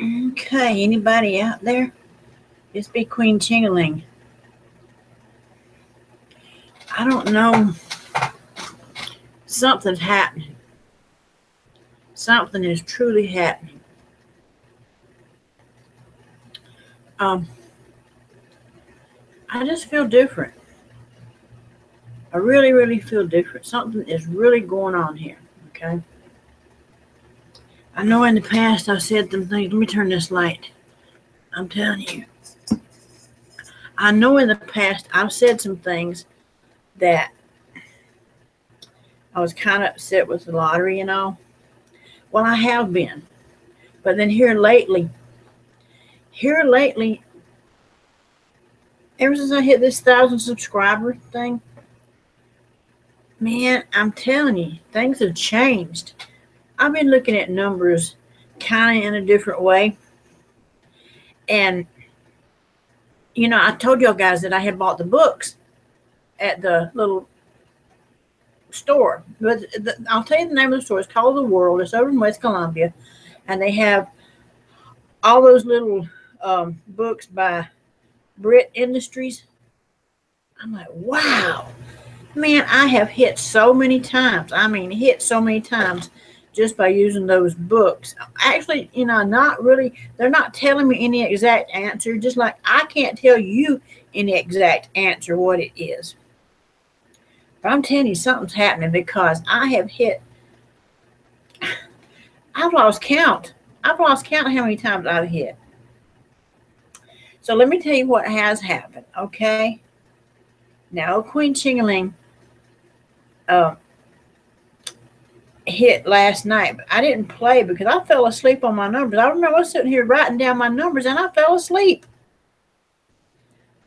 Okay, anybody out there? This be Queen Ching-A-Ling. I don't know. Something's happening. Something is truly happening. I just feel different. I really, really feel different. Something is really going on here. Okay. I know in the past I've said some things. Let me turn this light. I'm telling you. I know in the past I've said some things that I was kind of upset with the lottery and all. Well, I have been. But then here lately, ever since I hit this 1,000 subscriber thing, man, I'm telling you, things have changed. I've been looking at numbers kind of in a different way. And, I told y'all guys that I had bought the books at the little store. But I'll tell you the name of the store. It's called The World. It's over in West Columbia. And they have all those little books by Brit Industries. I'm like, wow. Man, I have hit so many times. I mean, hit so many times just by using those books. Actually, not really. They're not telling me any exact answer. Just like I can't tell you any exact answer what it is. But I'm telling you, something's happening because I've lost count. I've lost count how many times I've hit. So let me tell you what has happened, okay? Now, Queen Ching-A-Ling hit last night, but I didn't play because I fell asleep on my numbers. I remember I was sitting here writing down my numbers and I fell asleep.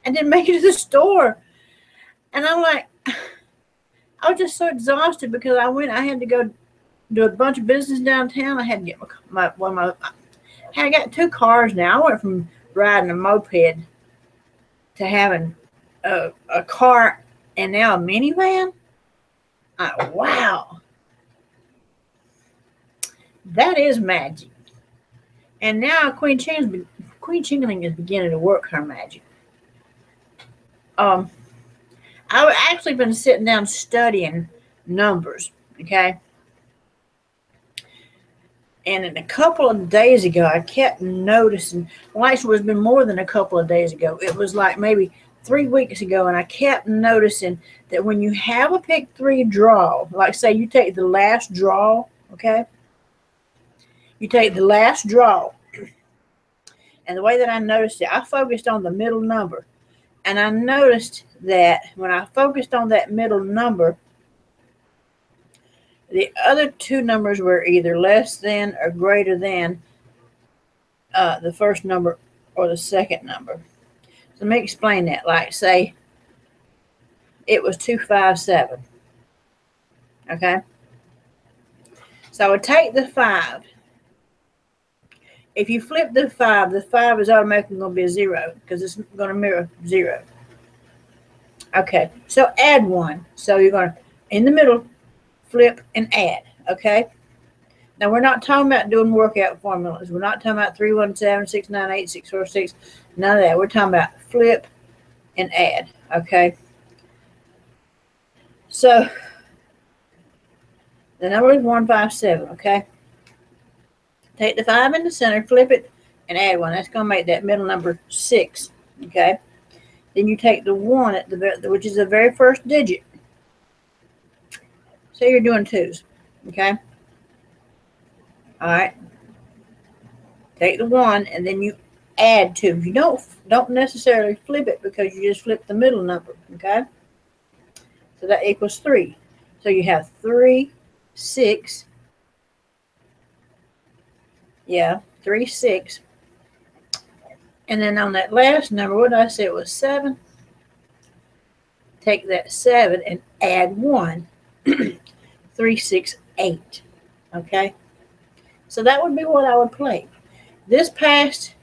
I didn't make it to the store. And I'm like, I was just so exhausted because I had to go do a bunch of business downtown. I had to get I got 2 cars now. I went from riding a moped to having a car and now a minivan. Wow. That is magic. And now Queen Ching-A-Ling is beginning to work her magic. I've actually been sitting down studying numbers, okay? And a couple of days ago, I kept noticing, well, actually, it's been more than a couple of days ago. It was like maybe 3 weeks ago, and I kept noticing that when you have a pick 3 draw, like say you take the last draw, okay? You take the last draw, and the way that I noticed it, I focused on the middle number. And I noticed that when I focused on that middle number, the other 2 numbers were either less than or greater than the first number or the second number. So let me explain that. Like, say, it was 257. Okay? So I would take the 5. If you flip the 5 is automatically going to be a 0 because it's going to mirror 0. Okay, so add 1. So you're going to, in the middle, flip and add. Okay? Now, we're not talking about doing workout formulas. We're not talking about 317, 698, 646, none of that. We're talking about flip and add. Okay? So, the number is 157. Okay? Take the 5 in the center, flip it, and add 1. That's going to make that middle number 6. Okay? Then you take the 1, which is the very first digit. So you're doing 2s. Okay? All right? Take the 1, and then you add 2. You don't necessarily flip it because you just flip the middle number. Okay? So that equals 3. So you have 3, 6. Yeah, 3, 6. And then on that last number, what did I say? It was 7. Take that 7 and add 1. 3, 6, 8. Okay? So that would be what I would play. This past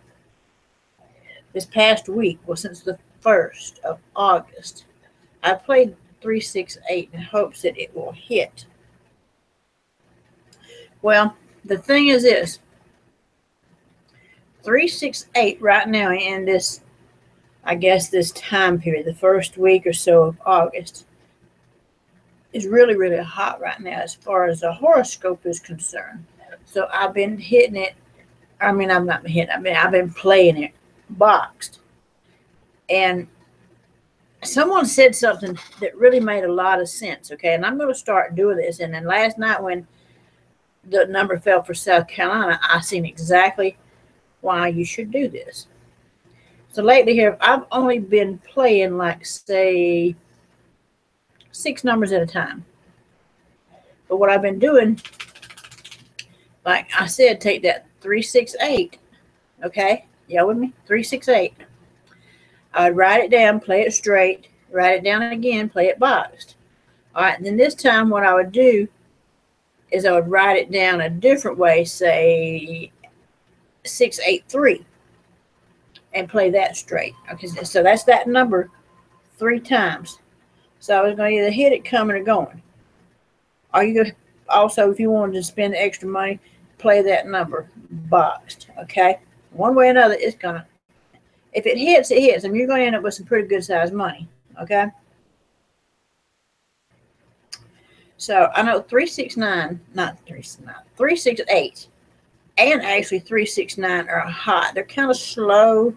week, well, since the 1st of August, I played 3, 6, 8 in hopes that it will hit. Well, the thing is this. 368 right now in this, I guess, this time period, the first week or so of August, is really, really hot right now as far as the horoscope is concerned. So I've been hitting it. I mean, I'm not hitting. I've been playing it boxed, and someone said something that really made a lot of sense. Okay, and I'm going to start doing this. And then last night when the number fell for South Carolina, I seen exactly why you should do this. So lately here, I've only been playing like, say, 6 numbers at a time. But what I've been doing, like I said, take that 368, okay? Y'all with me? 368. I would write it down, play it straight, write it down again, play it boxed. All right, and then this time what I would do is I would write it down a different way, say 683, and play that straight. Okay, so that's that number 3 times. So I was going to either hit it coming or going. Are you going to also, if you wanted to spend extra money, play that number boxed, okay? One way or another, it's going to, if it hits, it hits. I mean, you're going to end up with some pretty good sized money, okay? So I know 369, not 369, 368, and actually 369 are hot. They're kind of slow,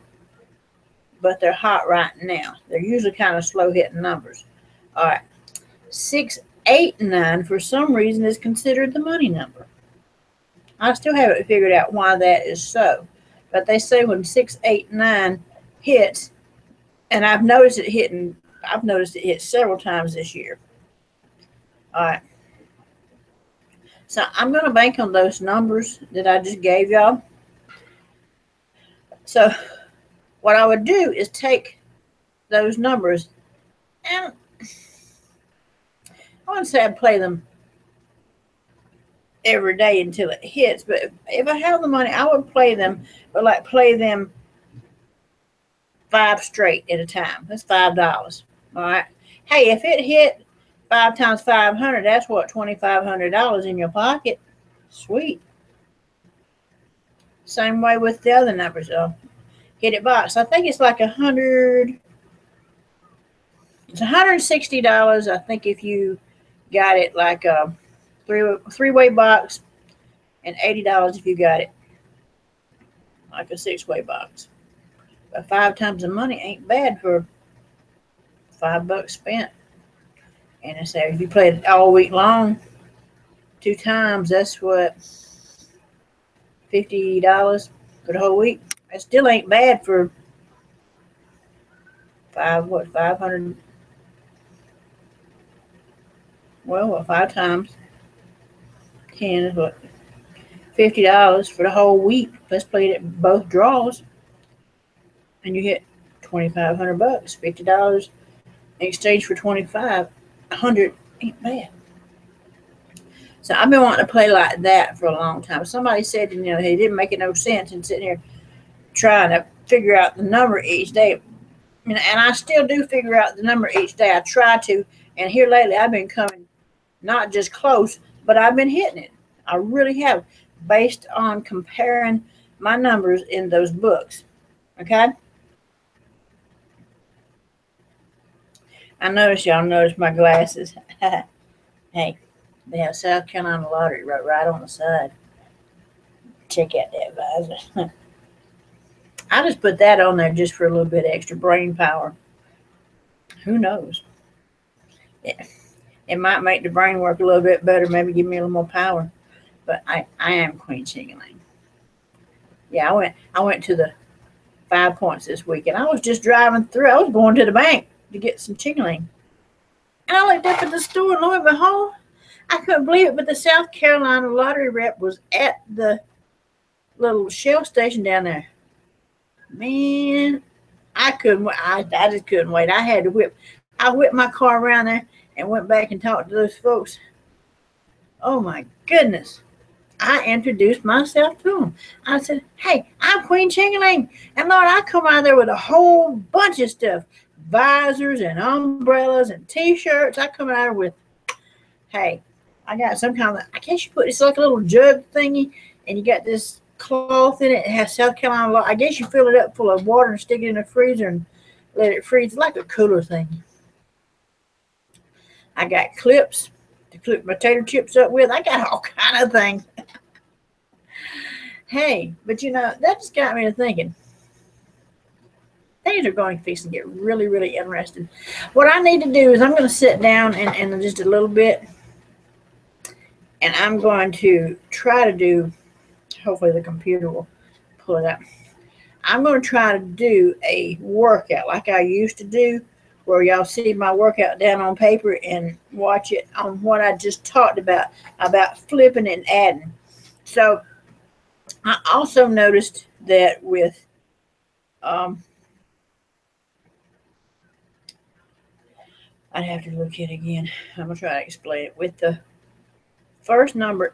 but they're hot right now. They're usually kind of slow hitting numbers. All right, 689 for some reason is considered the money number. I still haven't figured out why that is so, but they say when 689 hits, and I've noticed it hit several times this year. All right. So I'm going to bank on those numbers that I just gave y'all. So what I would do is take those numbers, and I wouldn't say I'd play them every day until it hits, but if I have the money, I would play them, but like play them 5 straight at a time. That's $5. All right. Hey, if it hit 5 times 500, that's what, $2,500 in your pocket. Sweet. Same way with the other numbers. Hit it box. I think it's like $100. It's $160. I think if you got it like a three-way box, and $80 if you got it like a 6-way box. But 5 times the money ain't bad for $5 spent. And I say if you played it all week long, 2 times, that's what, $50 for the whole week. That still ain't bad for 500. Well, 5 times 10 is what, $50 for the whole week. Let's play it at both draws, and you get $2,500. $50 in exchange for $2,500 ain't bad. So I've been wanting to play like that for a long time. Somebody said, you know, it didn't make no sense in sitting here trying to figure out the number each day. And I still do figure out the number each day. I try to, and here lately I've been coming not just close, but I've been hitting it. I really have, based on comparing my numbers in those books. Okay? I noticed y'all noticed my glasses. Hey, they have South Carolina Lottery right on the side. Check out that visor. I just put that on there just for a little bit extra brain power. Who knows? It might make the brain work a little bit better, maybe give me a little more power. But I am Queen Ching-A-Ling. Yeah, I went to the 5 Points this week, and I was just driving through. I was going to the bank to get some Ching-A-Ling. And I looked up at the store, and lo and behold, I couldn't believe it, but the South Carolina Lottery rep was at the little Shell station down there. Man, I couldn't wait. I just couldn't wait. I had to whip. I whipped my car around there and went back and talked to those folks. Oh, my goodness. I introduced myself to them. I said, hey, I'm Queen Ching-A-Ling. And, Lord, I come out there with a whole bunch of stuff. Visors and umbrellas and T-shirts. I come out there with, hey, I got some kind of, I guess you put, it's like a little jug thingy, and you got this cloth in it. It has South Carolina law. I guess you fill it up full of water and stick it in the freezer and let it freeze like a cooler thing. I got clips to clip my potato chips up with. I got all kind of things. Hey, but you know, that just got me to thinking. Things are going to fix and get really, really interesting. What I need to do is I'm going to sit down in just a little bit, and I'm going to try to do, hopefully the computer will pull it up. I'm going to try to do a workout like I used to do, where y'all see my workout down on paper and watch it on what I just talked about flipping and adding. So I also noticed that with I'd have to look at it again. I'm going to try to explain it. With the first number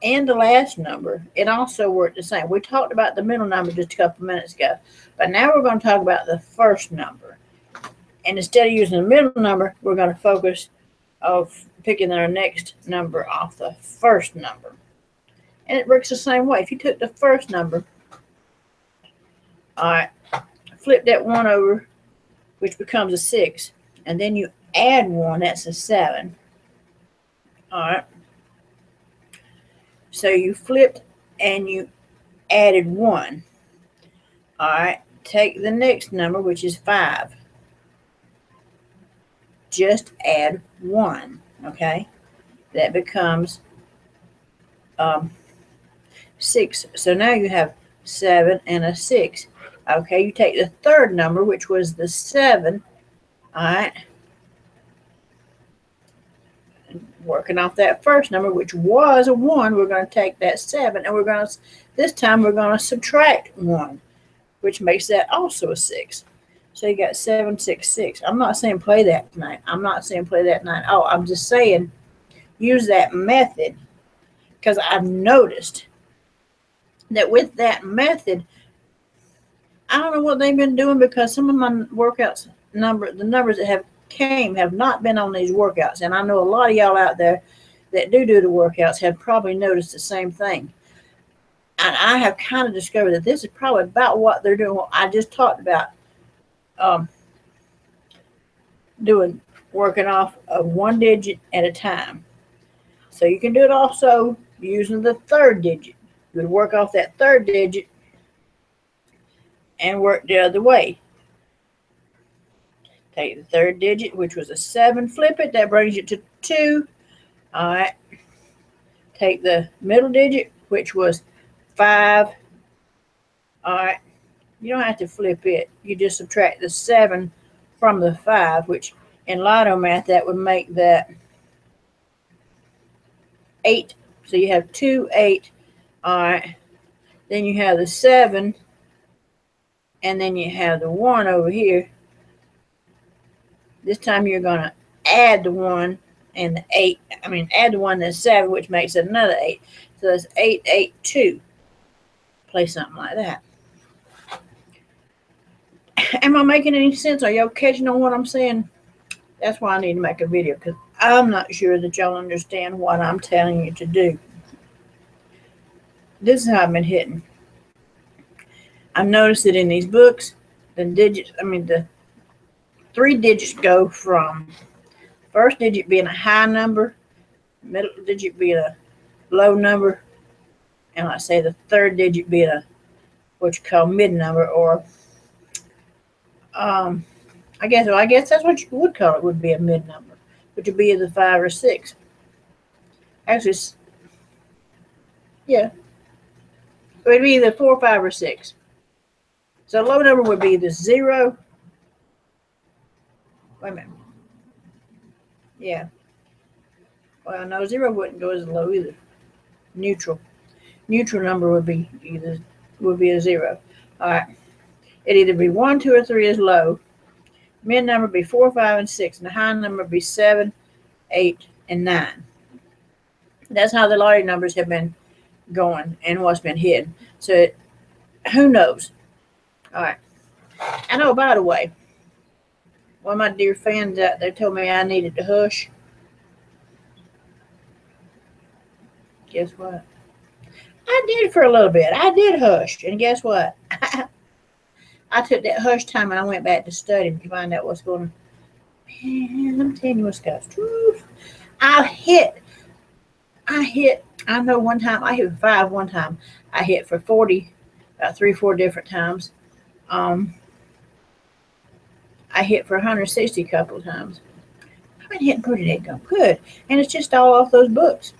and the last number, it also worked the same. We talked about the middle number just a couple minutes ago, but now we're going to talk about the first number. And instead of using the middle number, we're going to focus of picking our next number off the first number. And it works the same way. If you took the first number, all right, flip that 1 over, which becomes a 6, and then you add 1, that's a 7. All right. So you flipped and you added 1. All right. Take the next number, which is 5. Just add 1. Okay. That becomes 6. So now you have 7 and a 6. Okay. You take the third number, which was the 7. All right. Working off that first number, which was a 1, we're going to take that 7, and we're going to, this time we're going to subtract 1, which makes that also a 6. So you got 7, 6, 6. I'm not saying play that tonight. I'm not saying play that tonight. Oh, I'm just saying use that method, because I've noticed that with that method, I don't know what they've been doing, because some of my workouts the numbers that have not been on these workouts, and I know a lot of y'all out there that do the workouts have probably noticed the same thing. And I have kind of discovered that this is probably about what they're doing. What I just talked about, working off of 1 digit at a time. So you can do it also using the third digit. You would work off that third digit and work the other way. Take the third digit, which was a 7, flip it. That brings you to 2. All right. Take the middle digit, which was 5. All right. You don't have to flip it. You just subtract the 7 from the 5, which in Lotto math, that would make that 8. So you have 2, 8. All right. Then you have the 7. And then you have the 1 over here. This time you're going to add the 1 and the 8. I mean, add the 1 and the 7, which makes it another 8. So that's 8, 8, 2. Play something like that. Am I making any sense? Are y'all catching on what I'm saying? That's why I need to make a video, because I'm not sure that y'all understand what I'm telling you to do. This is how I've been hitting. I've noticed that in these books, the 3 digits go from first digit being a high number, middle digit being a low number, and I say the third digit being a what you call mid number, or I guess that's what you would call it, would be a mid number, which would be either 5 or 6. Actually, yeah, it would be either 4, 5, or 6. So low number would be the 0. Wait a minute. Yeah. Well, no, 0 wouldn't go as low either. Neutral number would be a 0. All right. It'd either be 1, 2, or 3 is low. Mid number would be 4, 5, and 6, and the high number would be 7, 8, and 9. That's how the lottery numbers have been going and what's been hidden. So who knows? All right. I know, by the way, one of my dear fans out there told me I needed to hush. Guess what? I did for a little bit. I did hush. And guess what? I took that hush time and I went back to studying to find out what's going on. Man, I'm telling you what's got. I hit. I know one time I hit 5 one time. I hit for 40, about 3 or 4 different times. I hit for 160 a couple of times. I've been hitting pretty damn good. And it's just all off those books.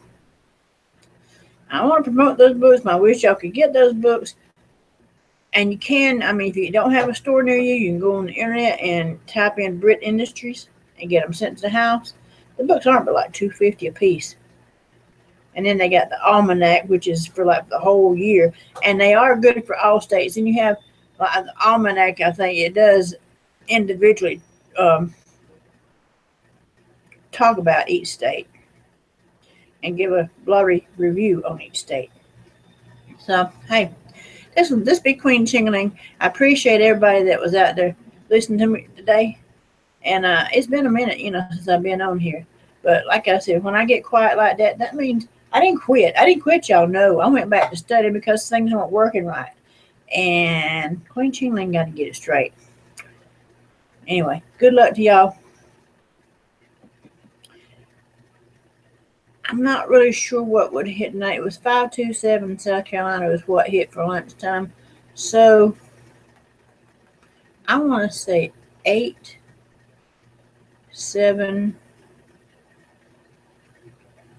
I want to promote those books. I wish y'all could get those books. And you can, I mean, if you don't have a store near you, you can go on the internet and type in Brit Industries and get them sent to the house. The books aren't but like $2.50 a piece. And then they got the almanac, which is for like the whole year. And they are good for all states. And you have like the almanac, I think it does individually talk about each state and give a blurry review on each state. So, hey, this be Queen Ching-A-Ling. I appreciate everybody that was out there listening to me today. And it's been a minute, since I've been on here. But like I said, when I get quiet like that, that means I didn't quit. I didn't quit, y'all know. I went back to study because things weren't working right. And Queen Ching-A-Ling got to get it straight. Anyway, good luck to y'all. I'm not really sure what would hit tonight. It was 527 South Carolina was what hit for lunchtime. So I want to say 8, 7,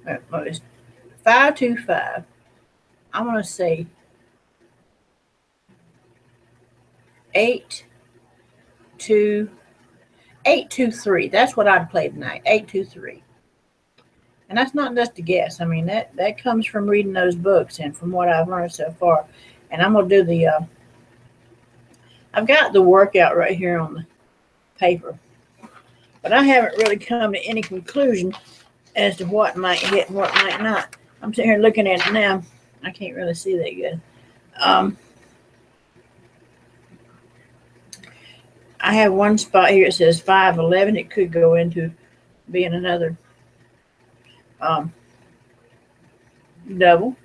525. I want to say 823. That's what I'd play tonight. 823. And that's not just a guess. I mean, that comes from reading those books and from what I've learned so far. And I'm going to do the, I've got the workout right here on the paper. But I haven't really come to any conclusion as to what might hit and what might not. I'm sitting here looking at it now. I can't really see that good. I have one spot here. It says 511. It could go into being another double.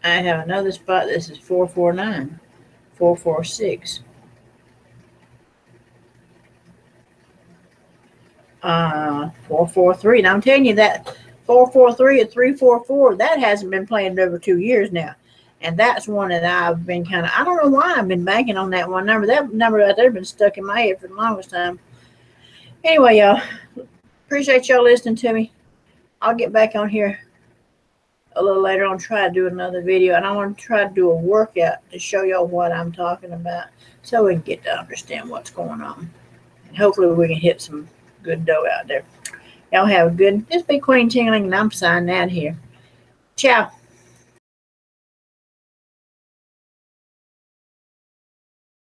I have another spot. This is 449, 446. 443. And I'm telling you that 443 and 344, that hasn't been playing in over 2 years now. And that's one that I've been kind of, I don't know why I've been banking on that one number. That number right there has been stuck in my head for the longest time. Anyway, y'all, appreciate y'all listening to me. I'll get back on here a little later on, try to do another video. And I want to try to do a workout to show y'all what I'm talking about so we can get to understand what's going on. And hopefully we can hit some good dough out there. Y'all have a good, this be Queen Ching-A-Ling, and I'm signing out here. Ciao.